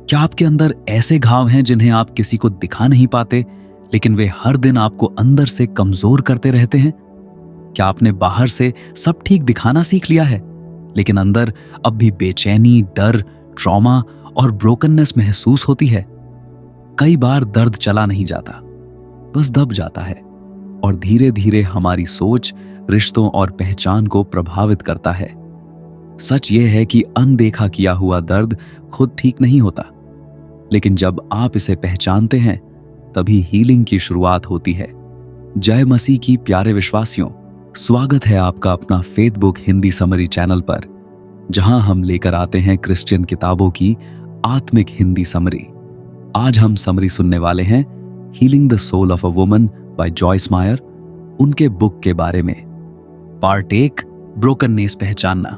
क्या आपके अंदर ऐसे घाव हैं जिन्हें आप किसी को दिखा नहीं पाते, लेकिन वे हर दिन आपको अंदर से कमजोर करते रहते हैं? क्या आपने बाहर से सब ठीक दिखाना सीख लिया है, लेकिन अंदर अब भी बेचैनी, डर, ट्रॉमा और ब्रोकननेस महसूस होती है? कई बार दर्द चला नहीं जाता, बस दब जाता है और धीरे धीरे हमारी सोच, रिश्तों और पहचान को प्रभावित करता है। सच यह है कि अनदेखा किया हुआ दर्द खुद ठीक नहीं होता, लेकिन जब आप इसे पहचानते हैं तभी हीलिंग की शुरुआत होती है। जय मसीह की प्यारे विश्वासियों, स्वागत है आपका अपना faith book Hindi summary channel पर, जहां हम लेकर आते हैं क्रिश्चियन किताबों की आत्मिक हिंदी समरी। आज हम समरी सुनने वाले हैं healing the soul of a woman by Joyce Meyer, उनके बुक के बारे में। पार्ट 1, ब्रोकननेस पहचानना।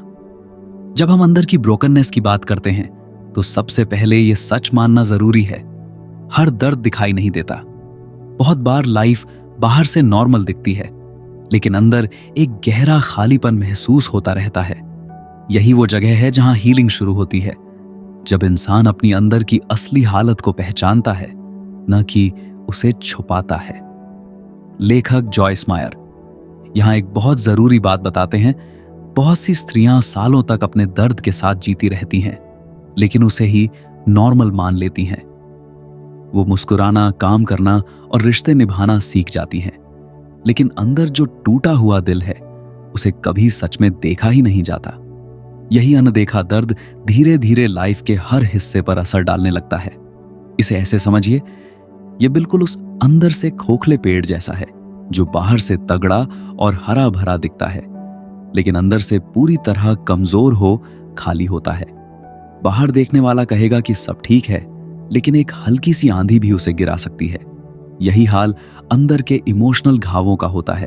जब हम अंदर की ब्रोकननेस की बात करते हैं तो सबसे पहले यह सच मानना जरूरी है, हर दर्द दिखाई नहीं देता। बहुत बार लाइफ बाहर से नॉर्मल दिखती है, लेकिन अंदर एक गहरा खालीपन महसूस होता रहता है। यही वो जगह है जहां हीलिंग शुरू होती है, जब इंसान अपनी अंदर की असली हालत को पहचानता है, न कि उसे छुपाता है। लेखक जॉयस मायर यहां एक बहुत जरूरी बात बताते हैं। बहुत सी स्त्रियां सालों तक अपने दर्द के साथ जीती रहती हैं, लेकिन उसे ही नॉर्मल मान लेती हैं। वो मुस्कुराना, काम करना और रिश्ते निभाना सीख जाती हैं, लेकिन अंदर जो टूटा हुआ दिल है उसे कभी सच में देखा ही नहीं जाता। यही अनदेखा दर्द धीरे धीरे लाइफ के हर हिस्से पर असर डालने लगता है। इसे ऐसे समझिए, यह बिल्कुल उस अंदर से खोखले पेड़ जैसा है जो बाहर से तगड़ा और हरा भरा दिखता है, लेकिन अंदर से पूरी तरह कमजोर हो खाली होता है। बाहर देखने वाला कहेगा कि सब ठीक है, लेकिन एक हल्की सी आंधी भी उसे गिरा सकती है। यही हाल अंदर के इमोशनल घावों का होता है।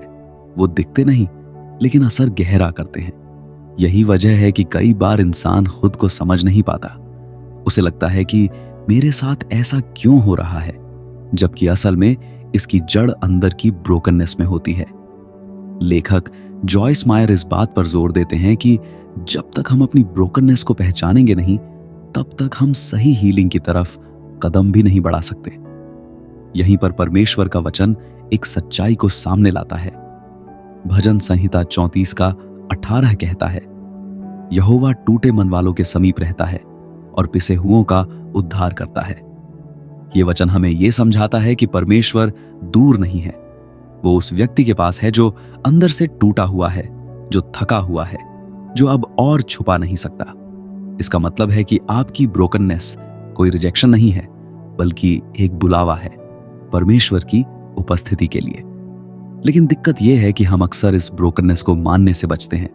वो दिखते नहीं, लेकिन असर गहरा करते हैं। यही वजह है कि कई बार इंसान खुद को समझ नहीं पाता। उसे लगता है कि मेरे साथ ऐसा क्यों हो रहा है, जबकि असल में इसकी जड़ अंदर की ब्रोकननेस में होती है। लेखक जॉयस मायर इस बात पर जोर देते हैं कि जब तक हम अपनी ब्रोकननेस को पहचानेंगे नहीं, तब तक हम सही हीलिंग की तरफ कदम भी नहीं बढ़ा सकते। यहीं पर परमेश्वर का वचन एक सच्चाई को सामने लाता है। भजन संहिता 34 का 18 कहता है, यहोवा टूटे मन वालों के समीप रहता है और पिसे हुओं का उद्धार करता है। यह वचन हमें यह समझाता है कि परमेश्वर दूर नहीं है। वो उस व्यक्ति के पास है जो अंदर से टूटा हुआ है, जो थका हुआ है, जो अब और छुपा नहीं सकता। इसका मतलब है कि आपकी ब्रोकननेस कोई रिजेक्शन नहीं है, बल्कि एक बुलावा है परमेश्वर की उपस्थिति के लिए। लेकिन दिक्कत यह है कि हम अक्सर इस ब्रोकननेस को मानने से बचते हैं।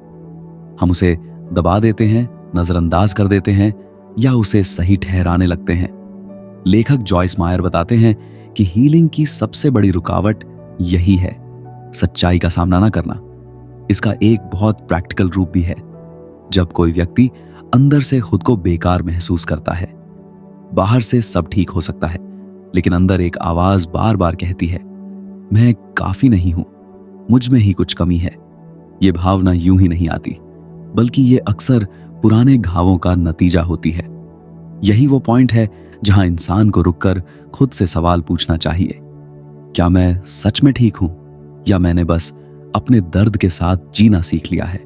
हम उसे दबा देते हैं, नजरअंदाज कर देते हैं या उसे सही ठहराने लगते हैं। लेखक जॉयस मायर बताते हैं कि हीलिंग की सबसे बड़ी रुकावट यही है, सच्चाई का सामना ना करना। इसका एक बहुत प्रैक्टिकल रूप भी है। जब कोई व्यक्ति अंदर से खुद को बेकार महसूस करता है, बाहर से सब ठीक हो सकता है, लेकिन अंदर एक आवाज बार बार कहती है, मैं काफी नहीं हूं, मुझ में ही कुछ कमी है। यह भावना यूं ही नहीं आती, बल्कि यह अक्सर पुराने घावों का नतीजा होती है। यही वो पॉइंट है जहां इंसान को रुककर खुद से सवाल पूछना चाहिए, क्या मैं सच में ठीक हूं, या मैंने बस अपने दर्द के साथ जीना सीख लिया है?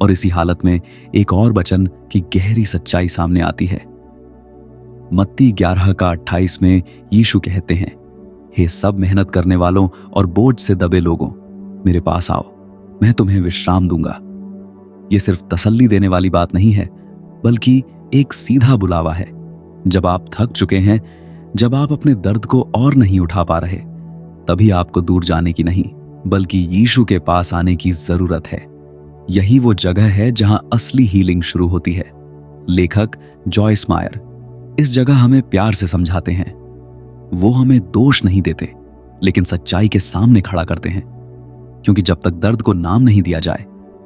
और इसी हालत में एक और वचन की गहरी सच्चाई सामने आती है। मत्ती 11 का 28 में यीशु कहते हैं, हे सब मेहनत करने वालों और बोझ से दबे लोगों, मेरे पास आओ, मैं तुम्हें विश्राम दूंगा। यह सिर्फ तसल्ली देने वाली बात नहीं है, बल्कि एक सीधा बुलावा है। जब आप थक चुके हैं, जब आप अपने दर्द को और नहीं उठा पा रहे, तभी आपको दूर जाने की नहीं, बल्कि यीशु के पास आने की जरूरत है। यही वो जगह है जहां असली हीलिंग शुरू होती है। लेखक जॉयस मायर इस जगह हमें प्यार से समझाते हैं। वो हमें दोष नहीं देते, लेकिन सच्चाई के सामने खड़ा करते हैं, क्योंकि जब तक दर्द को नाम नहीं दिया जाए,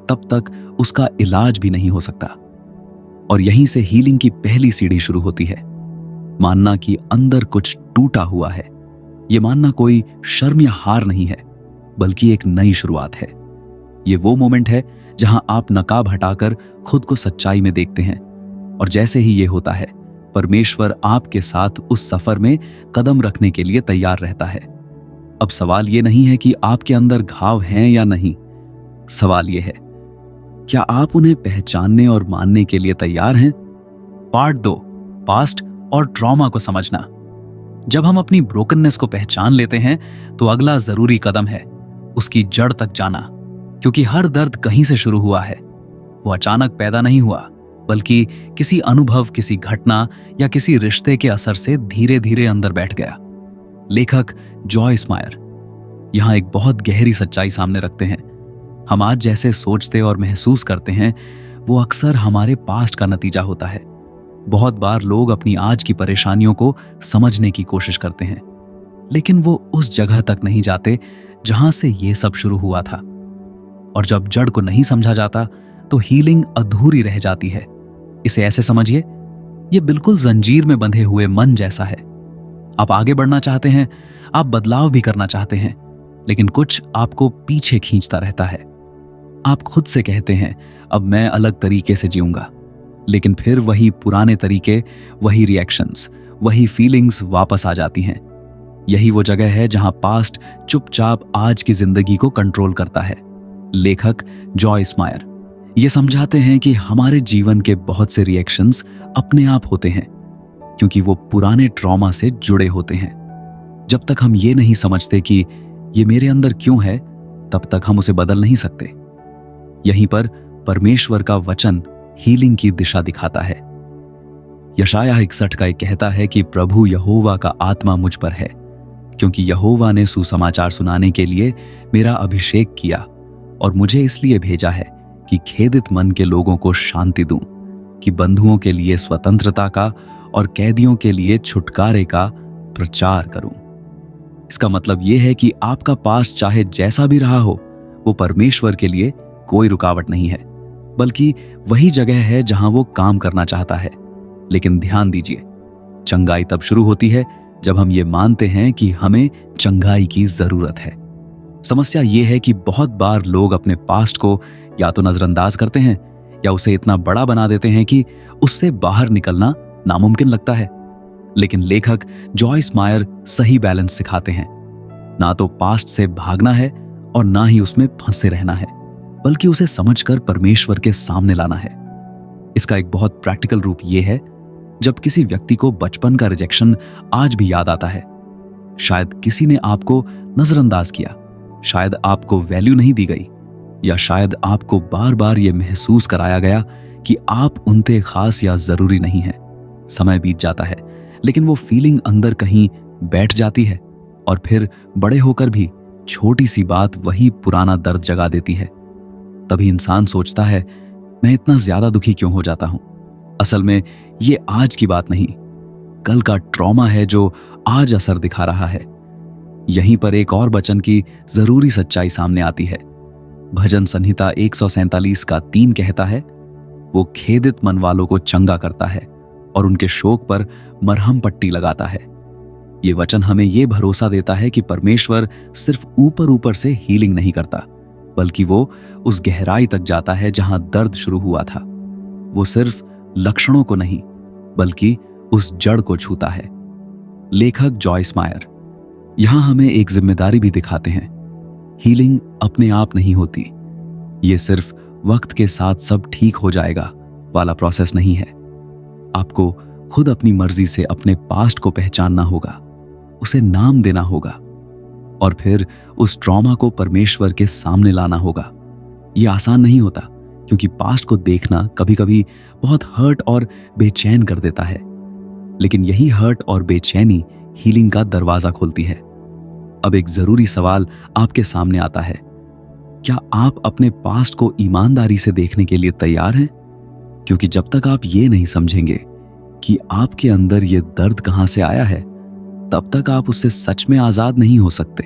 तब तक उसका इलाज भी नहीं हो सकता। और यहीं से हीलिंग की पहली सीढ़ी शुरू होती है। मानना कि अंदर कुछ टूटा हुआ है। यह मानना कोई शर्म या हार नहीं है, बल्कि एक नई शुरुआत है। ये वो मोमेंट है जहां आप नकाब हटाकर खुद को सच्चाई में देखते हैं, और जैसे ही ये होता है, परमेश्वर आपके साथ उस सफर में कदम रखने के लिए तैयार रहता है। अब सवाल यह नहीं है कि आपके अंदर घाव हैं या नहीं, सवाल यह है, क्या आप उन्हें पहचानने और मानने के लिए तैयार हैं? पार्ट 2, पास्ट और ट्रॉमा को समझना। जब हम अपनी ब्रोकननेस को पहचान लेते हैं तो अगला जरूरी कदम है उसकी जड़ तक जाना, क्योंकि हर दर्द कहीं से शुरू हुआ है। वो अचानक पैदा नहीं हुआ, बल्कि किसी अनुभव, किसी घटना या किसी रिश्ते के असर से धीरे धीरे अंदर बैठ गया। लेखक जॉयस मायर यहां एक बहुत गहरी सच्चाई सामने रखते हैं। हम आज जैसे सोचते और महसूस करते हैं वो अक्सर हमारे पास्ट का नतीजा होता है। बहुत बार लोग अपनी आज की परेशानियों को समझने की कोशिश करते हैं, लेकिन वो उस जगह तक नहीं जाते जहां से ये सब शुरू हुआ था। और जब जड़ को नहीं समझा जाता तो हीलिंग अधूरी रह जाती है। इसे ऐसे समझिए, ये बिल्कुल जंजीर में बंधे हुए मन जैसा है। आप आगे बढ़ना चाहते हैं, आप बदलाव भी करना चाहते हैं, लेकिन कुछ आपको पीछे खींचता रहता है। आप खुद से कहते हैं अब मैं अलग तरीके से जीऊंगा, लेकिन फिर वही पुराने तरीके, वही रिएक्शंस, वही फीलिंग्स वापस आ जाती हैं। यही वो जगह है जहां पास्ट चुपचाप आज की जिंदगी को कंट्रोल करता है। लेखक जॉयस मायर ये समझाते हैं कि हमारे जीवन के बहुत से रिएक्शंस अपने आप होते हैं, क्योंकि वो पुराने ट्रॉमा से जुड़े होते हैं। जब तक हम ये नहीं समझते कि ये मेरे अंदर क्यों है, तब तक हम उसे बदल नहीं सकते। यहीं पर परमेश्वर का वचन हीलिंग की दिशा दिखाता है। यशायाह 61 का एक कहता है कि प्रभु यहोवा का आत्मा मुझ पर है, क्योंकि यहोवा ने सुसमाचार सुनाने के लिए मेरा अभिषेक किया और मुझे इसलिए भेजा है कि खेदित मन के लोगों को शांति दूं, कि बंधुओं के लिए स्वतंत्रता का और कैदियों के लिए छुटकारे का प्रचार करूं। इसका मतलब यह है कि आपका पास्ट चाहे जैसा भी रहा हो, वो परमेश्वर के लिए कोई रुकावट नहीं है, बल्कि वही जगह है जहां वो काम करना चाहता है। लेकिन ध्यान दीजिए, चंगाई तब शुरू होती है जब हम ये मानते हैं कि हमें चंगाई की जरूरत है। समस्या ये है कि बहुत बार लोग अपने पास्ट को या तो नजरअंदाज करते हैं या उसे इतना बड़ा बना देते हैं कि उससे बाहर निकलना नामुमकिन लगता है। लेकिन लेखक जॉयस मायर सही बैलेंस सिखाते हैं। ना तो पास्ट से भागना है और ना ही उसमें फंसे रहना है, बल्कि उसे समझकर परमेश्वर के सामने लाना है। इसका एक बहुत प्रैक्टिकल रूप यह है, जब किसी व्यक्ति को बचपन का रिजेक्शन आज भी याद आता है। शायद किसी ने आपको नजरअंदाज किया, शायद आपको वैल्यू नहीं दी गई, या शायद आपको बार बार यह महसूस कराया गया कि आप उनते खास या जरूरी नहीं हैं। समय बीत जाता है, लेकिन वो फीलिंग अंदर कहीं बैठ जाती है और फिर बड़े होकर भी छोटी सी बात वही पुराना दर्द जगा देती है। तभी इंसान सोचता है, मैं इतना ज्यादा दुखी क्यों हो जाता हूं? असल में ये आज की बात नहीं, कल का ट्रॉमा है जो आज असर दिखा रहा है। यहीं पर एक और वचन की जरूरी सच्चाई सामने आती है। भजन संहिता 147 का 3 कहता है, वो खेदित मन वालों को चंगा करता है और उनके शोक पर मरहम पट्टी लगाता है। ये वचन हमें ये भरोसा देता है कि परमेश्वर सिर्फ ऊपर ऊपर से हीलिंग नहीं करता, बल्कि वो उस गहराई तक जाता है जहां दर्द शुरू हुआ था। वो सिर्फ लक्षणों को नहीं, बल्कि उस जड़ को छूता है। लेखक जॉयस मायर यहां हमें एक जिम्मेदारी भी दिखाते हैं। हीलिंग अपने आप नहीं होती। ये सिर्फ वक्त के साथ सब ठीक हो जाएगा वाला प्रोसेस नहीं है। आपको खुद अपनी मर्जी से अपने पास्ट को पहचानना होगा, उसे नाम देना होगा और फिर उस ट्रॉमा को परमेश्वर के सामने लाना होगा। यह आसान नहीं होता, क्योंकि पास्ट को देखना कभी कभी बहुत हर्ट और बेचैन कर देता है। लेकिन यही हर्ट और बेचैनी हीलिंग का दरवाजा खोलती है। अब एक जरूरी सवाल आपके सामने आता है, क्या आप अपने पास्ट को ईमानदारी से देखने के लिए तैयार हैं? क्योंकि जब तक आप ये नहीं समझेंगे कि आपके अंदर ये दर्द कहां से आया है, तब तक आप उससे सच में आजाद नहीं हो सकते।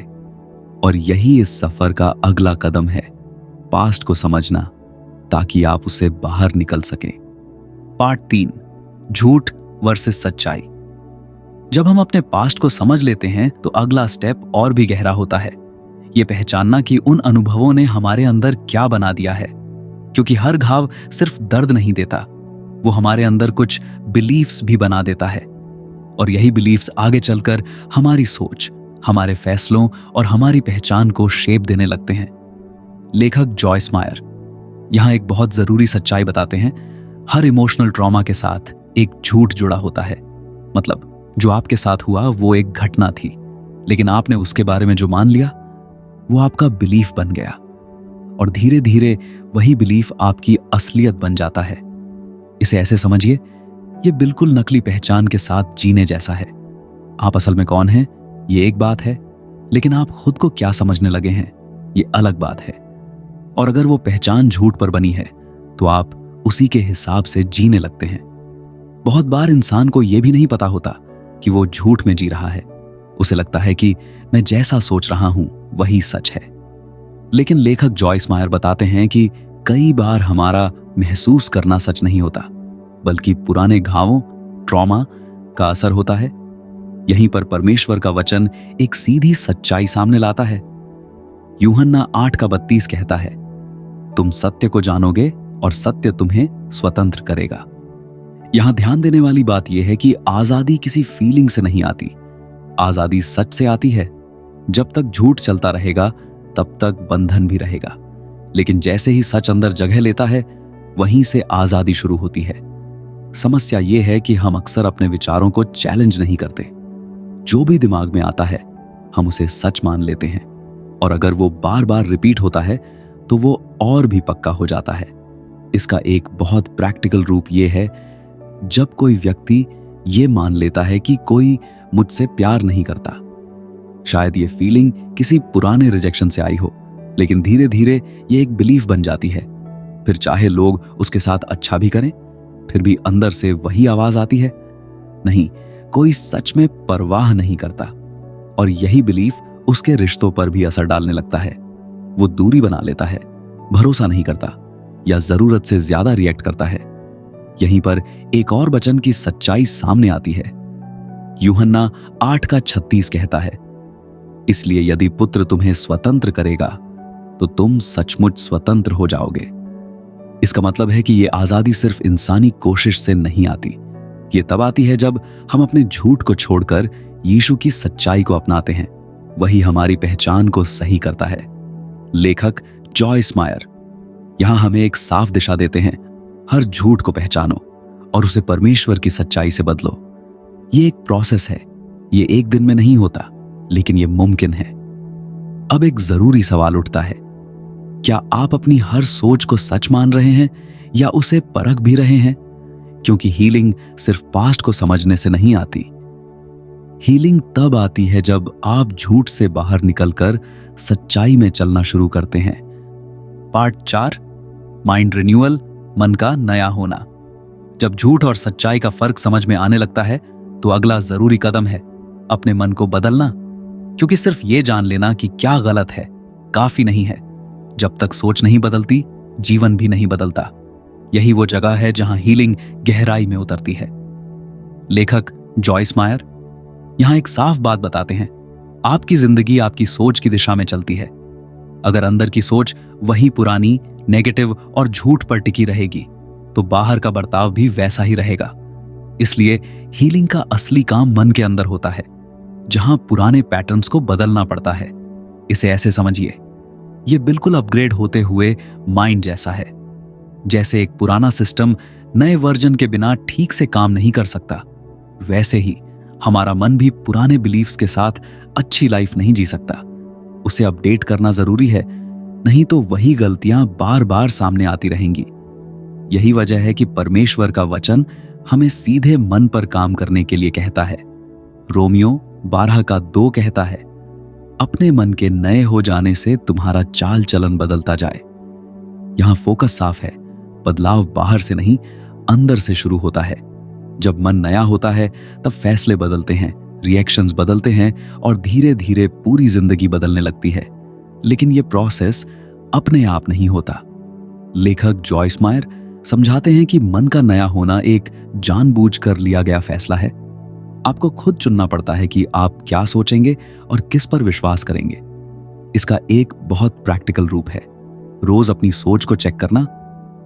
और यही इस सफर का अगला कदम है, पास्ट को समझना, ताकि आप उससे बाहर निकल सकें। पार्ट 3, झूठ वर्सेस सच्चाई। जब हम अपने पास्ट को समझ लेते हैं तो अगला स्टेप और भी गहरा होता है। यह पहचानना कि उन अनुभवों ने हमारे अंदर क्या बना दिया है, क्योंकि हर घाव सिर्फ दर्द नहीं देता, वो हमारे अंदर कुछ बिलीफ्स भी बना देता है, और यही बिलीफ्स आगे चलकर हमारी सोच, हमारे फैसलों और हमारी पहचान को शेप देने लगते हैं। लेखक जॉयस मायर यहां एक बहुत जरूरी सच्चाई बताते हैं। हर इमोशनल ट्रॉमा के साथ एक झूठ जुड़ा होता है। मतलब जो आपके साथ हुआ वो एक घटना थी, लेकिन आपने उसके बारे में जो मान लिया वो आपका बिलीफ बन गया, और धीरे धीरे वही बिलीफ आपकी असलियत बन जाता है। इसे ऐसे समझिए, ये बिल्कुल नकली पहचान के साथ जीने जैसा है। आप असल में कौन हैं ये एक बात है, लेकिन आप खुद को क्या समझने लगे हैं ये अलग बात है। और अगर वो पहचान झूठ पर बनी है तो आप उसी के हिसाब से जीने लगते हैं। बहुत बार इंसान को यह भी नहीं पता होता कि वो झूठ में जी रहा है। उसे लगता है कि मैं जैसा सोच रहा हूं वही सच है। लेकिन लेखक जॉयस मायर बताते हैं कि कई बार हमारा महसूस करना सच नहीं होता, बल्कि पुराने घावों, ट्रॉमा का असर होता है। यहीं पर परमेश्वर का वचन एक सीधी सच्चाई सामने लाता है। यूहन्ना 8:32 कहता है, तुम सत्य को जानोगे और सत्य तुम्हें स्वतंत्र करेगा। यहां ध्यान देने वाली बात यह है कि आजादी किसी फीलिंग से नहीं आती, आजादी सच से आती है। जब तक झूठ चलता रहेगा तब तक बंधन भी रहेगा, लेकिन जैसे ही सच अंदर जगह लेता है वहीं से आजादी शुरू होती है। समस्या यह है कि हम अक्सर अपने विचारों को चैलेंज नहीं करते। जो भी दिमाग में आता है हम उसे सच मान लेते हैं, और अगर वो बार बार रिपीट होता है तो वो और भी पक्का हो जाता है। इसका एक बहुत प्रैक्टिकल रूप ये है, जब कोई व्यक्ति ये मान लेता है कि कोई मुझसे प्यार नहीं करता। शायद ये फीलिंग किसी पुराने रिजेक्शन से आई हो, लेकिन धीरे धीरे ये एक बिलीफ बन जाती है। फिर चाहे लोग उसके साथ अच्छा भी करें, फिर भी अंदर से वही आवाज आती है, नहीं, कोई सच में परवाह नहीं करता। और यही बिलीफ उसके रिश्तों पर भी असर डालने लगता है। वो दूरी बना लेता है, भरोसा नहीं करता, या जरूरत से ज्यादा रिएक्ट करता है। यहीं पर एक और वचन की सच्चाई सामने आती है। यूहन्ना 8:36 कहता है, इसलिए यदि पुत्र तुम्हें स्वतंत्र करेगा तो तुम सचमुच स्वतंत्र हो जाओगे। इसका मतलब है कि ये आजादी सिर्फ इंसानी कोशिश से नहीं आती। ये तब आती है जब हम अपने झूठ को छोड़कर यीशु की सच्चाई को अपनाते हैं। वही हमारी पहचान को सही करता है। लेखक जॉयस मायर यहां हमें एक साफ दिशा देते हैं। हर झूठ को पहचानो और उसे परमेश्वर की सच्चाई से बदलो। ये एक प्रोसेस है, ये एक दिन में नहीं होता, लेकिन ये मुमकिन है। अब एक जरूरी सवाल उठता है, क्या आप अपनी हर सोच को सच मान रहे हैं या उसे परख भी रहे हैं? क्योंकि हीलिंग सिर्फ पास्ट को समझने से नहीं आती। हीलिंग तब आती है जब आप झूठ से बाहर निकलकर सच्चाई में चलना शुरू करते हैं। पार्ट 4, माइंड रिन्यूअल, मन का नया होना। जब झूठ और सच्चाई का फर्क समझ में आने लगता है तो अगला जरूरी कदम है अपने मन को बदलना। क्योंकि सिर्फ ये जान लेना कि क्या गलत है काफी नहीं है। जब तक सोच नहीं बदलती, जीवन भी नहीं बदलता। यही वो जगह है जहां हीलिंग गहराई में उतरती है। लेखक जॉयस मायर यहां एक साफ बात बताते हैं, आपकी जिंदगी आपकी सोच की दिशा में चलती है। अगर अंदर की सोच वही पुरानी, नेगेटिव और झूठ पर टिकी रहेगी तो बाहर का बर्ताव भी वैसा ही रहेगा। इसलिए हीलिंग का असली काम मन के अंदर होता है, जहां पुराने पैटर्न्स को बदलना पड़ता है। इसे ऐसे समझिए, यह बिल्कुल अपग्रेड होते हुए माइंड जैसा है। जैसे एक पुराना सिस्टम नए वर्जन के बिना ठीक से काम नहीं कर सकता, वैसे ही हमारा मन भी पुराने बिलीफ्स के साथ अच्छी लाइफ नहीं जी सकता। उसे अपडेट करना जरूरी है, नहीं तो वही गलतियां बार बार सामने आती रहेंगी। यही वजह है कि परमेश्वर का वचन हमें सीधे मन पर काम करने के लिए कहता है। रोमियो 12:2 कहता है, अपने मन के नए हो जाने से तुम्हारा चाल चलन बदलता जाए। यहां फोकस साफ है, बदलाव बाहर से नहीं अंदर से शुरू होता है। जब मन नया होता है तब फैसले बदलते हैं, रिएक्शंस बदलते हैं और धीरे धीरे पूरी जिंदगी बदलने लगती है। लेकिन यह प्रोसेस अपने आप नहीं होता। लेखक जॉयस मायर समझाते हैं कि मन का नया होना एक जानबूझकर लिया गया फैसला है। आपको खुद चुनना पड़ता है कि आप क्या सोचेंगे और किस पर विश्वास करेंगे। इसका एक बहुत प्रैक्टिकल रूप है, रोज अपनी सोच को चेक करना,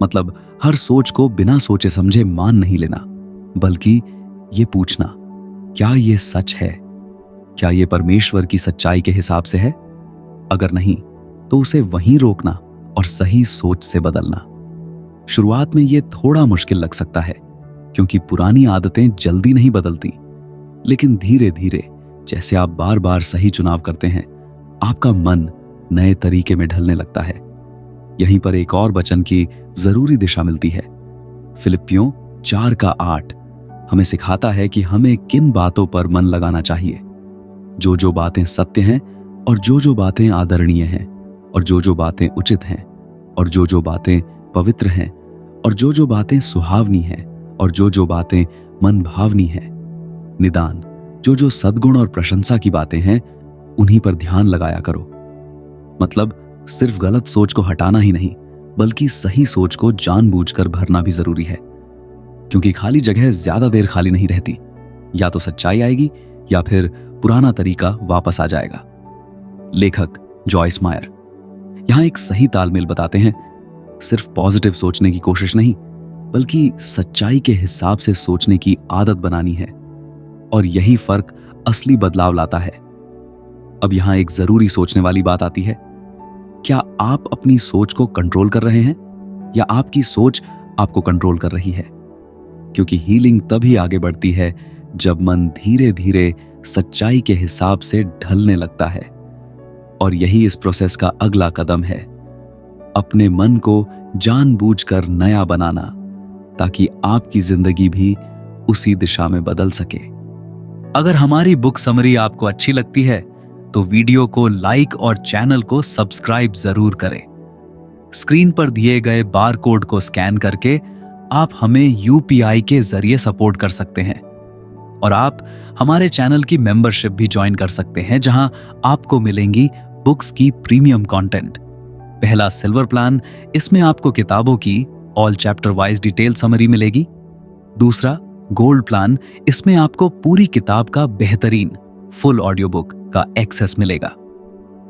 मतलब हर सोच को बिना सोचे समझे मान नहीं लेना, बल्कि ये पूछना, क्या ये सच है? क्या ये परमेश्वर की सच्चाई के हिसाब से है? अगर नहीं, तो उसे वहीं रोकना और सही सोच से बदलना। शुरुआत में ये थोड़ा मुश्किल लग सकता है, क्योंकि पुरानी आदतें जल्दी नहीं बदलती, लेकिन धीरे धीरे जैसे आप बार बार सही चुनाव करते हैं, आपका मन नए तरीके में ढलने लगता है। यहीं पर एक और वचन की जरूरी दिशा मिलती है। फिलिपियों 4:8 हमें सिखाता है कि हमें किन बातों पर मन लगाना चाहिए। जो बातें सत्य हैं, और जो बातें आदरणीय हैं, और जो बातें उचित हैं, और जो बातें पवित्र हैं, और जो बातें सुहावनी हैं, और जो बातें मन भावनी हैं, निदान जो सद्गुण और प्रशंसा की बातें हैं, उन्हीं पर ध्यान लगाया करो। मतलब सिर्फ गलत सोच को हटाना ही नहीं, बल्कि सही सोच को जानबूझकर भरना भी जरूरी है, क्योंकि खाली जगह ज्यादा देर खाली नहीं रहती। या तो सच्चाई आएगी या फिर पुराना तरीका वापस आ जाएगा। लेखक जॉयस मायर यहां एक सही तालमेल बताते हैं। सिर्फ पॉजिटिव सोचने की कोशिश नहीं, बल्कि सच्चाई के हिसाब से सोचने की आदत बनानी है, और यही फर्क असली बदलाव लाता है। अब यहां एक जरूरी सोचने वाली बात आती है, क्या आप अपनी सोच को कंट्रोल कर रहे हैं, या आपकी सोच आपको कंट्रोल कर रही है? क्योंकि हीलिंग तभी आगे बढ़ती है जब मन धीरे धीरे सच्चाई के हिसाब से ढलने लगता है। और यही इस प्रोसेस का अगला कदम है, अपने मन को जानबूझकर नया बनाना, ताकि आपकी जिंदगी भी उसी दिशा में बदल सके। अगर हमारी बुक समरी आपको अच्छी लगती है तो वीडियो को लाइक और चैनल को सब्सक्राइब जरूर करें। स्क्रीन पर दिए गए बार कोड को स्कैन करके आप हमें यूपीआई के जरिए सपोर्ट कर सकते हैं, और आप हमारे चैनल की मेंबरशिप भी ज्वाइन कर सकते हैं, जहां आपको मिलेंगी बुक्स की प्रीमियम कंटेंट। पहला सिल्वर प्लान, इसमें आपको किताबों की all chapter wise detail summary मिलेगी। दूसरा गोल्ड प्लान, इसमें आपको पूरी किताब का बेहतरीन फुल ऑडियो बुक का एक्सेस मिलेगा।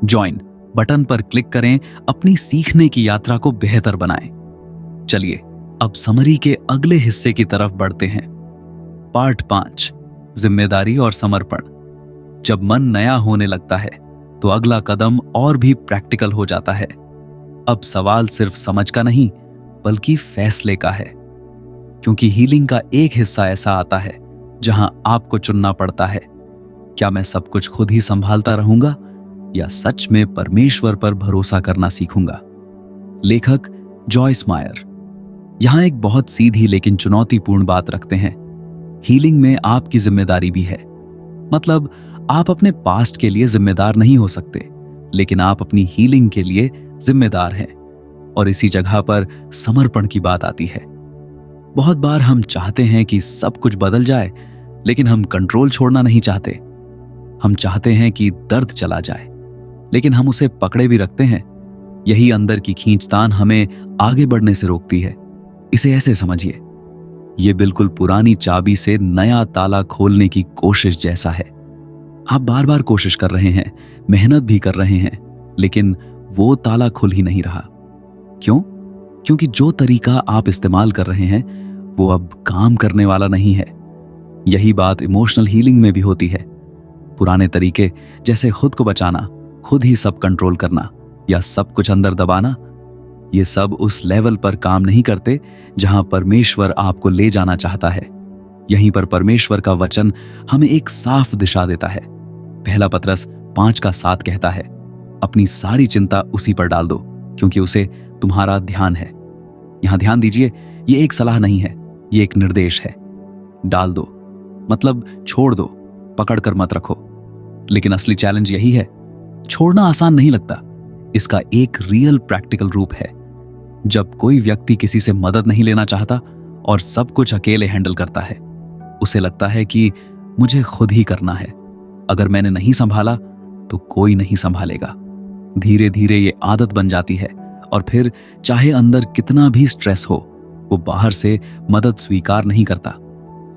ज्वाइन बटन पर क्लिक करें, अपनी सीखने की यात्रा को बेहतर बनाएं। चलिए अब समरी के अगले हिस्से की तरफ बढ़ते हैं। पार्ट 5, जिम्मेदारी और समर्पण। जब मन नया होने लगता है तो अगला कदम और भी प्रैक्टिकल हो जाता है। अब सवाल सिर्फ समझ का नहीं, बल्कि फैसले का है, क्योंकि हीलिंग का एक हिस्सा ऐसा आता है जहां आपको चुनना पड़ता है, क्या मैं सब कुछ खुद ही संभालता रहूंगा, या सच में परमेश्वर पर भरोसा करना सीखूंगा। लेखक जॉयस मायर यहां एक बहुत सीधी लेकिन चुनौतीपूर्ण बात रखते हैं। हीलिंग में आपकी जिम्मेदारी भी है। मतलब आप अपने पास्ट के लिए जिम्मेदार नहीं हो सकते, लेकिन आप अपनी हीलिंग के लिए जिम्मेदार हैं। और इसी जगह पर समर्पण की बात आती है। बहुत बार हम चाहते हैं कि सब कुछ बदल जाए, लेकिन हम कंट्रोल छोड़ना नहीं चाहते। हम चाहते हैं कि दर्द चला जाए, लेकिन हम उसे पकड़े भी रखते हैं। यही अंदर की खींचतान हमें आगे बढ़ने से रोकती है। इसे ऐसे समझिए, यह बिल्कुल पुरानी चाबी से नया ताला खोलने की कोशिश जैसा है। आप बार बार कोशिश कर रहे हैं, मेहनत भी कर रहे हैं, लेकिन वो ताला खुल ही नहीं रहा। क्यों? क्योंकि जो तरीका आप इस्तेमाल कर रहे हैं वो अब काम करने वाला नहीं है। यही बात इमोशनल हीलिंग में भी होती है। पुराने तरीके, जैसे खुद को बचाना, खुद ही सब कंट्रोल करना, या सब कुछ अंदर दबाना, ये सब उस लेवल पर काम नहीं करते जहां परमेश्वर आपको ले जाना चाहता है। यहीं पर परमेश्वर का वचन हमें एक साफ दिशा देता है। पहला पतरस 5:7 कहता है, अपनी सारी चिंता उसी पर डाल दो, क्योंकि उसे तुम्हारा ध्यान है। यहां ध्यान दीजिए, ये एक सलाह नहीं है, ये एक निर्देश है। डाल दो मतलब छोड़ दो, पकड़ कर मत रखो। लेकिन असली चैलेंज यही है, छोड़ना आसान नहीं लगता। इसका एक रियल प्रैक्टिकल रूप है। जब कोई व्यक्ति किसी से मदद नहीं लेना चाहता और सब कुछ अकेले हैंडल करता है, उसे लगता है कि मुझे खुद ही करना है, अगर मैंने नहीं संभाला तो कोई नहीं संभालेगा। धीरे धीरे ये आदत बन जाती है, और फिर चाहे अंदर कितना भी स्ट्रेस हो, वो बाहर से मदद स्वीकार नहीं करता।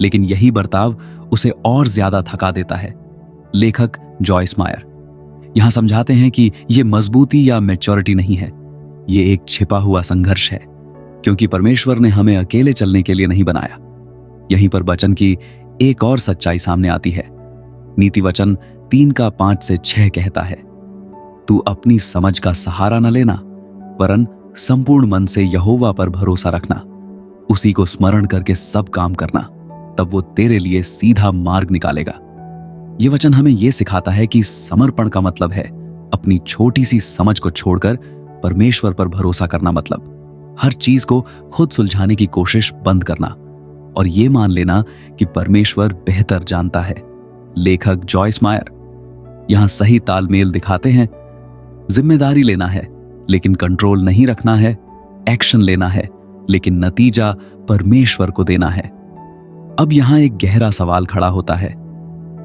लेकिन यही बर्ताव उसे और ज्यादा थका देता है। लेखक जॉयस मायर यहां समझाते हैं कि यह मजबूती या मैच्योरिटी नहीं है, ये एक छिपा हुआ संघर्ष है। क्योंकि परमेश्वर ने हमें अकेले चलने के लिए नहीं बनाया। यहीं पर वचन की एक और सच्चाई सामने आती है। नीति वचन 3:5-6 कहता है, तू अपनी समझ का सहारा न लेना, वरन संपूर्ण मन से यहोवा पर भरोसा रखना, उसी को स्मरण करके सब काम करना, तब वो तेरे लिए सीधा मार्ग निकालेगा। ये वचन हमें यह सिखाता है कि समर्पण का मतलब है अपनी छोटी सी समझ को छोड़कर परमेश्वर पर भरोसा करना, मतलब हर चीज को खुद सुलझाने की कोशिश बंद करना और ये मान लेना कि परमेश्वर बेहतर जानता है। लेखक जॉयस मायर यहां सही तालमेल दिखाते हैं। जिम्मेदारी लेना है लेकिन कंट्रोल नहीं रखना है, एक्शन लेना है लेकिन नतीजा परमेश्वर को देना है। अब यहां एक गहरा सवाल खड़ा होता है,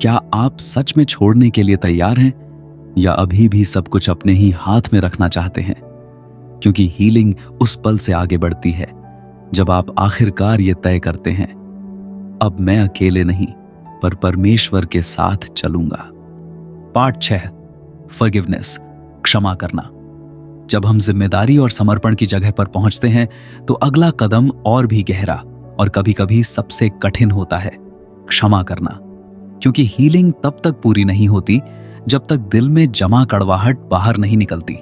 क्या आप सच में छोड़ने के लिए तैयार हैं या अभी भी सब कुछ अपने ही हाथ में रखना चाहते हैं? क्योंकि हीलिंग उस पल से आगे बढ़ती है जब आप आखिरकार ये तय करते हैं, अब मैं अकेले नहीं पर परमेश्वर के साथ चलूंगा। पार्ट 6, फॉरगिवनेस, क्षमा करना। जब हम जिम्मेदारी और समर्पण की जगह पर पहुंचते हैं तो अगला कदम और भी गहरा और कभी-कभी सबसे कठिन होता है, क्षमा करना। क्योंकि हीलिंग तब तक पूरी नहीं होती जब तक दिल में जमा कड़वाहट बाहर नहीं निकलती।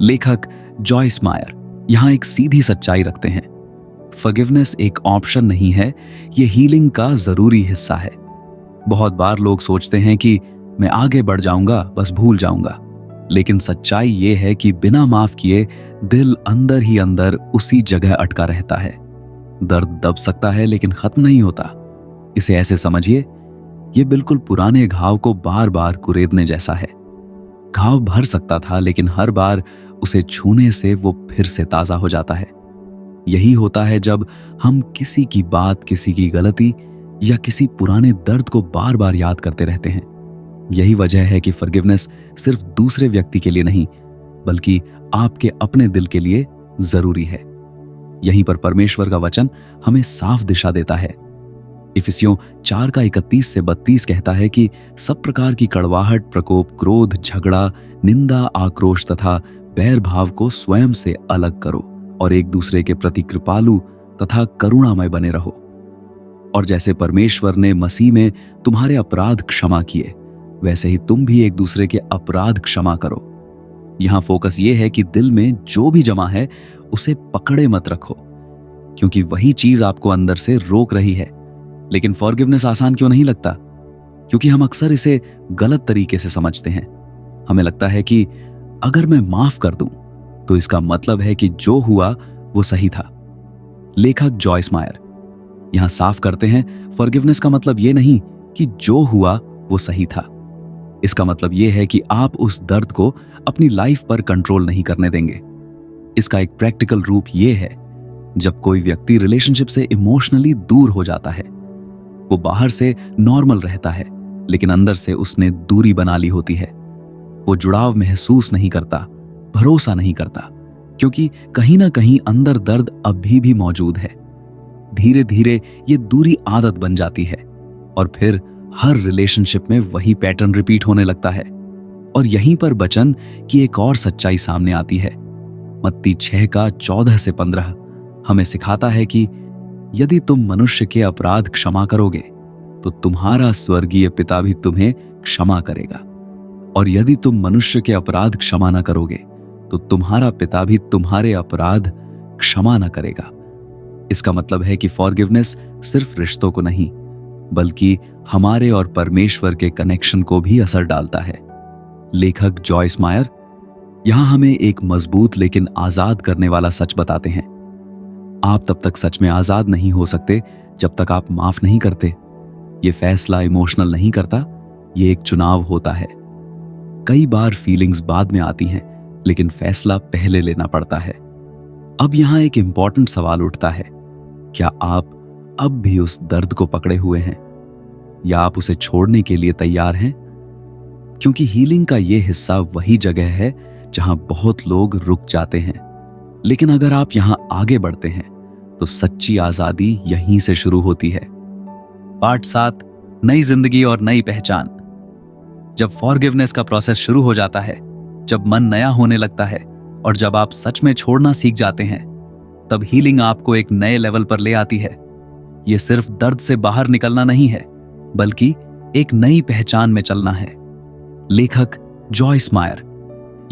लेखक जॉयस मायर यहां एक सीधी सच्चाई रखते हैं, फॉरगिवनेस एक ऑप्शन नहीं है, यह हीलिंग का जरूरी हिस्सा है। बहुत बार लोग सोचते हैं कि मैं आगे बढ़ जाऊंगा, बस भूल जाऊंगा, लेकिन सच्चाई यह है कि बिना माफ किए दिल अंदर ही अंदर उसी जगह अटका रहता है। दर्द दब सकता है लेकिन खत्म नहीं होता। इसे ऐसे समझिए, यह बिल्कुल पुराने घाव को बार बार कुरेदने जैसा है। घाव भर सकता था लेकिन हर बार उसे छूने से वो फिर से ताजा हो जाता है। यही होता है जब हम किसी की बात, किसी की गलती या किसी पुराने दर्द को बार बार याद करते रहते हैं। यही वजह है कि फॉरगिवनेस सिर्फ दूसरे व्यक्ति के लिए नहीं बल्कि आपके अपने दिल के लिए जरूरी है। यहीं पर परमेश्वर का वचन हमें साफ दिशा देता है। इफिसियों 4:31-32 कहता है कि सब प्रकार की कड़वाहट, प्रकोप, क्रोध, झगड़ा, निंदा, आक्रोश तथा बैर भाव को स्वयं से अलग करो और एक दूसरे के प्रति कृपालु तथा करुणामय बने रहो। और जैसे परमेश्वर ने मसीह में तुम्हारे अपराध क्षमा किए, वैसे ही तुम भी एक दूसरे के अपराध क्षमा करो। यहां फोकस यह है कि दिल में जो भी जमा है उसे पकड़े मत रखो, क्योंकि वही चीज आपको अंदर से रोक रही है। लेकिन फॉरगिवनेस आसान क्यों नहीं लगता? क्योंकि हम अक्सर इसे गलत तरीके से समझते हैं। हमें लगता है कि अगर मैं माफ कर दूं तो इसका मतलब है कि जो हुआ वो सही था। लेखक जॉयस मायर यहां साफ करते हैं, फॉरगिवनेस का मतलब यह नहीं कि जो हुआ वो सही था। इसका मतलब यह है कि आप उस दर्द को अपनी लाइफ पर कंट्रोल नहीं करने देंगे। इसका एक प्रैक्टिकल रूप यह है, जब कोई व्यक्ति रिलेशनशिप से इमोशनली दूर हो जाता है, वो बाहर से नॉर्मल रहता है लेकिन अंदर से उसने दूरी बना ली होती है। वो जुड़ाव महसूस नहीं करता, भरोसा नहीं करता, क्योंकि कहीं ना कहीं अंदर दर्द अभी भी मौजूद है। धीरे धीरे ये दूरी आदत बन जाती है और फिर हर रिलेशनशिप में वही पैटर्न रिपीट होने लगता है। और यहीं पर वचन की एक और सच्चाई सामने आती है। मत्ती 6:14-15 हमें सिखाता है कि यदि तुम मनुष्य के अपराध क्षमा करोगे तो तुम्हारा स्वर्गीय पिता भी तुम्हें क्षमा करेगा, और यदि तुम मनुष्य के अपराध क्षमा न करोगे तो तुम्हारा पिता भी तुम्हारे अपराध क्षमा न करेगा। इसका मतलब है कि फॉरगिवनेस सिर्फ रिश्तों को नहीं बल्कि हमारे और परमेश्वर के कनेक्शन को भी असर डालता है। लेखक जॉयस मायर यहां हमें एक मजबूत लेकिन आजाद करने वाला सच बताते हैं। आप तब तक सच में आजाद नहीं हो सकते जब तक आप माफ नहीं करते। यह फैसला इमोशनल नहीं करता, यह एक चुनाव होता है। कई बार फीलिंग्स बाद में आती हैं लेकिन फैसला पहले लेना पड़ता है। अब यहां एक इंपॉर्टेंट सवाल उठता है, क्या आप अब भी उस दर्द को पकड़े हुए हैं या आप उसे छोड़ने के लिए तैयार हैं? क्योंकि हीलिंग का यह हिस्सा वही जगह है जहां बहुत लोग रुक जाते हैं, लेकिन अगर आप यहां आगे बढ़ते हैं तो सच्ची आजादी यहीं से शुरू होती है। पार्ट 7, नई जिंदगी और नई पहचान। जब फॉरगिवनेस का प्रोसेस शुरू हो जाता है, जब मन नया होने लगता है और जब आप सच में छोड़ना सीख जाते हैं, तब हीलिंग आपको एक नए लेवल पर ले आती है। यह सिर्फ दर्द से बाहर निकलना नहीं है, बल्कि एक नई पहचान में चलना है। लेखक जॉयस मायर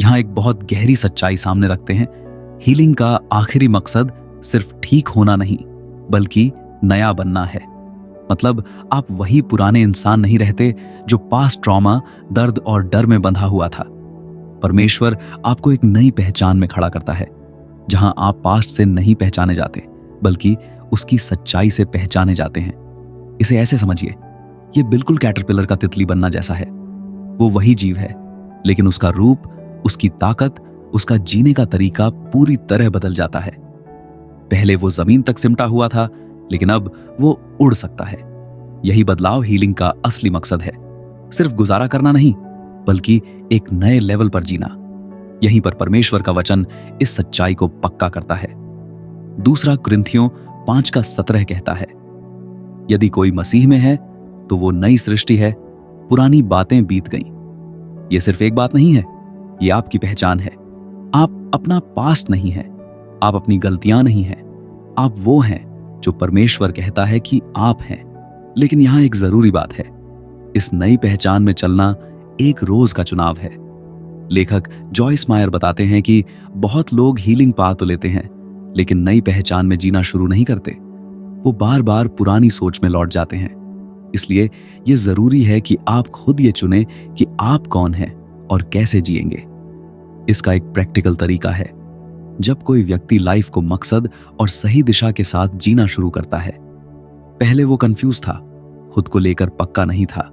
यहां एक बहुत गहरी सच्चाई सामने रखते हैं। हीलिंग का आखिरी मकसद सिर्फ ठीक होना नहीं, बल्कि नया बनना है। मतलब आप वही पुराने इंसान नहीं रहते जो पास्ट ट्रॉमा, दर्द और डर में बंधा हुआ था। परमेश्वर आपको एक नई पहचान में खड़ा करता है, जहां आप पास्ट से नहीं पहचाने जाते, बल्कि उसकी सच्चाई से पहचाने जाते हैं। इसे ऐसे समझिए, यह बिल्कुल कैटरपिलर का तितली बनना जैसा है। वो वही जीव है, लेकिन उसका रूप, उसकी ताकत, उसका जीने का तरीका पूरी तरह बदल जाता है। पहले वो जमीन तक सिमटा हुआ था, लेकिन अब वो उड़ सकता है। यही बदलाव हीलिंग का असली मकसद है। सिर्फ गुजारा करना नहीं, बल्कि एक नए लेवल पर जीना। यहीं पर परमेश्वर का वचन इस सच्चाई को पक्का करता है। दूसरा कुरिन्थियों 5:17 कहता है, यदि कोई मसीह में है तो वो नई सृष्टि है, पुरानी बातें बीत गईं। ये सिर्फ एक बात नहीं है, ये आपकी पहचान है। आप अपना पास्ट नहीं है, आप अपनी गलतियां नहीं हैं, आप वो हैं जो परमेश्वर कहता है कि आप हैं। लेकिन यहां एक जरूरी बात है, इस नई पहचान में चलना एक रोज का चुनाव है। लेखक जॉयस मायर बताते हैं कि बहुत लोग हीलिंग पा तो लेते हैं, लेकिन नई पहचान में जीना शुरू नहीं करते। वो बार बार पुरानी सोच में लौट जाते हैं। इसलिए यह जरूरी है कि आप खुद ये चुने कि आप कौन हैं और कैसे जिएंगे। इसका एक प्रैक्टिकल तरीका है। जब कोई व्यक्ति लाइफ को मकसद और सही दिशा के साथ जीना शुरू करता है, पहले वो कंफ्यूज था, खुद को लेकर पक्का नहीं था,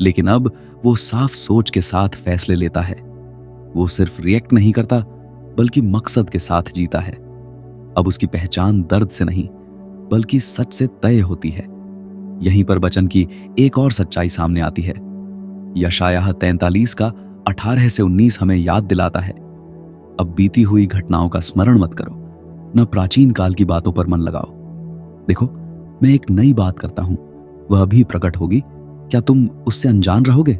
लेकिन अब वो साफ सोच के साथ फैसले लेता है। वो सिर्फ रिएक्ट नहीं करता, बल्कि मकसद के साथ जीता है। अब उसकी पहचान दर्द से नहीं, बल्कि सच से तय होती है। यहीं पर वचन की एक और सच्चाई सामने आती है। यशायाह 43:18-19 हमें याद दिलाता है, अब बीती हुई घटनाओं का स्मरण मत करो, न प्राचीन काल की बातों पर मन लगाओ। देखो, मैं एक नई बात करता हूं, वह अभी प्रकट होगी, क्या तुम उससे अनजान रहोगे?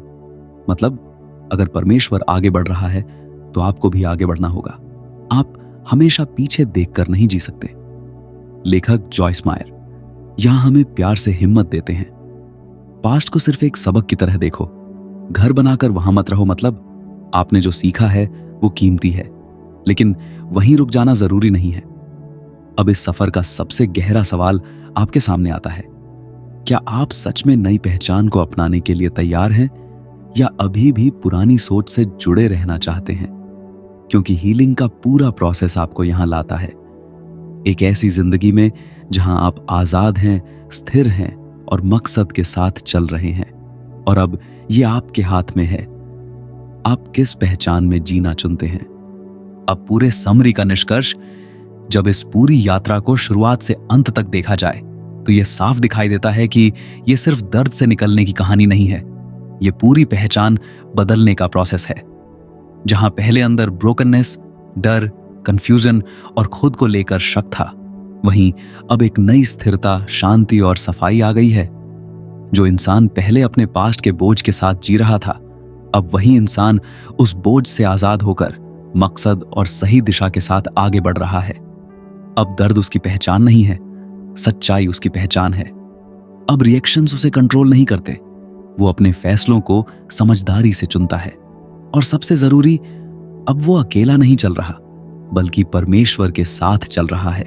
मतलब अगर परमेश्वर आगे बढ़ रहा है तो आपको भी आगे बढ़ना होगा। आप हमेशा पीछे देखकर नहीं जी सकते। लेखक जॉयस मायर यहां हमें प्यार से हिम्मत देते हैं। पास्ट को सिर्फ एक सबक की तरह देखो, घर बनाकर वहां मत रहो। मतलब आपने जो सीखा है वो कीमती है, लेकिन वहीं रुक जाना जरूरी नहीं है। अब इस सफर का सबसे गहरा सवाल आपके सामने आता है, क्या आप सच में नई पहचान को अपनाने के लिए तैयार हैं, या अभी भी पुरानी सोच से जुड़े रहना चाहते हैं? क्योंकि हीलिंग का पूरा प्रोसेस आपको यहां लाता है, एक ऐसी जिंदगी में जहां आप आजाद हैं, स्थिर हैं और मकसद के साथ चल रहे हैं। और अब ये आपके हाथ में है, आप किस पहचान में जीना चुनते हैं। अब पूरे समरी का निष्कर्ष, जब इस पूरी यात्रा को शुरुआत से अंत तक देखा जाए तो यह साफ दिखाई देता है कि यह सिर्फ दर्द से निकलने की कहानी नहीं है, यह पूरी पहचान बदलने का प्रोसेस है। जहां पहले अंदर ब्रोकननेस, डर, कंफ्यूजन और खुद को लेकर शक था, वहीं अब एक नई स्थिरता, शांति और सफाई आ गई है। जो इंसान पहले अपने पास्ट के बोझ के साथ जी रहा था, अब वही इंसान उस बोझ से आजाद होकर मकसद और सही दिशा के साथ आगे बढ़ रहा है। अब दर्द उसकी पहचान नहीं है, सच्चाई उसकी पहचान है। अब रिएक्शंस उसे कंट्रोल नहीं करते, वो अपने फैसलों को समझदारी से चुनता है। और सबसे जरूरी, अब वो अकेला नहीं चल रहा, बल्कि परमेश्वर के साथ चल रहा है।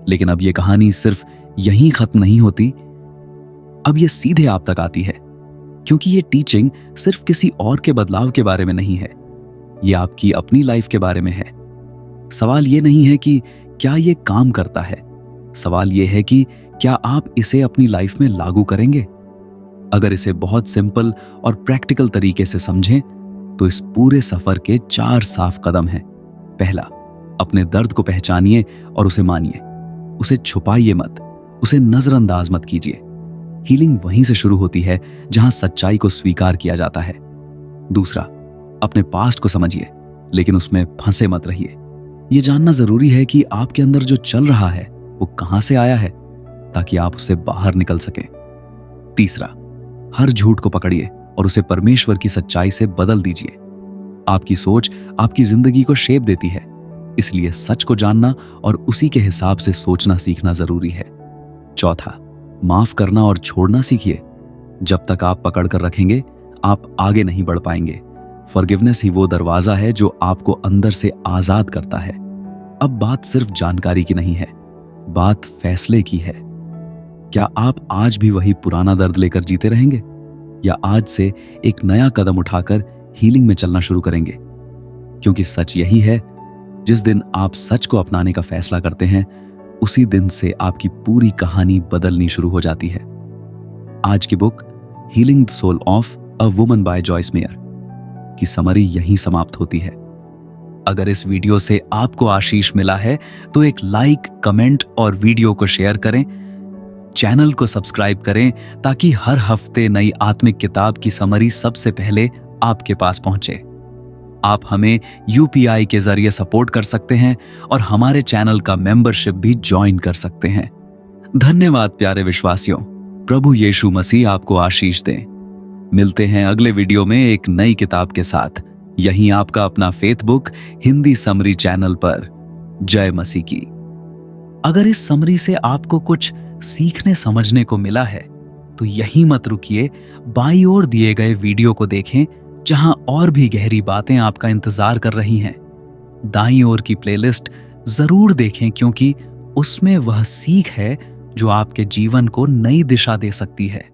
लेकिन अब ये कहानी सिर्फ यहीं खत्म नहीं होती, अब ये सीधे आप तक आती है, क्योंकि ये टीचिंग सिर्फ किसी और के बदलाव के बारे में नहीं है, ये आपकी अपनी लाइफ के बारे में है। सवाल ये नहीं है कि क्या ये काम करता है, सवाल ये है कि क्या आप इसे अपनी लाइफ में लागू करेंगे। अगर इसे बहुत सिंपल और प्रैक्टिकल तरीके से समझें तो इस पूरे सफर के 4 साफ कदम हैं। पहला, अपने दर्द को पहचानिए और उसे मानिए, उसे छुपाइए मत, उसे नजरअंदाज मत कीजिए। हीलिंग वहीं से शुरू होती है जहां सच्चाई को स्वीकार किया जाता है। दूसरा, अपने पास्ट को समझिए, लेकिन उसमें फंसे मत रहिए। यह जानना जरूरी है कि आपके अंदर जो चल रहा है वो कहां से आया है, ताकि आप उससे बाहर निकल सकें। तीसरा, हर झूठ को पकड़िए और उसे परमेश्वर की सच्चाई से बदल दीजिए। आपकी सोच आपकी जिंदगी को शेप देती है, इसलिए सच को जानना और उसी के हिसाब से सोचना सीखना जरूरी है। चौथा, माफ करना और छोड़ना सीखिए। जब तक आप पकड़ कर रखेंगे, आप आगे नहीं बढ़ पाएंगे। फॉरगिवनेस ही वो दरवाजा है जो आपको अंदर से आजाद करता है। अब बात सिर्फ जानकारी की नहीं है, बात फैसले की है। क्या आप आज भी वही पुराना दर्द लेकर जीते रहेंगे, या आज से एक नया कदम उठाकर हीलिंग में चलना शुरू करेंगे? क्योंकि सच यही है, जिस दिन आप सच को अपनाने का फैसला करते हैं, उसी दिन से आपकी पूरी कहानी बदलनी शुरू हो जाती है। आज की book healing the soul of a woman by Joyce Meyer की समरी यहीं समाप्त होती है। अगर इस वीडियो से आपको आशीष मिला है तो एक लाइक, कमेंट और वीडियो को शेयर करें। चैनल को सब्सक्राइब करें ताकि हर हफ्ते नई आत्मिक किताब की समरी सबसे पहले आपके पास पहुंचे। आप हमें यूपीआई के जरिए सपोर्ट कर सकते हैं और हमारे चैनल का मेंबरशिप भी ज्वाइन कर सकते हैं। धन्यवाद प्यारे विश्वासियों। प्रभु यीशु मसीह आपको आशीष दें। मिलते हैं अगले वीडियो में एक नई किताब के साथ, यहीं आपका अपना faith book Hindi summary channel पर। जय मसीह की। अगर इस समरी से आपको कुछ सीखने समझने को मिला है तो यहीं मत रुकिए, बाईं ओर दिए गए वीडियो को देखें जहां और भी गहरी बातें आपका इंतजार कर रही हैं। दाईं ओर की प्लेलिस्ट जरूर देखें, क्योंकि उसमें वह सीख है जो आपके जीवन को नई दिशा दे सकती है।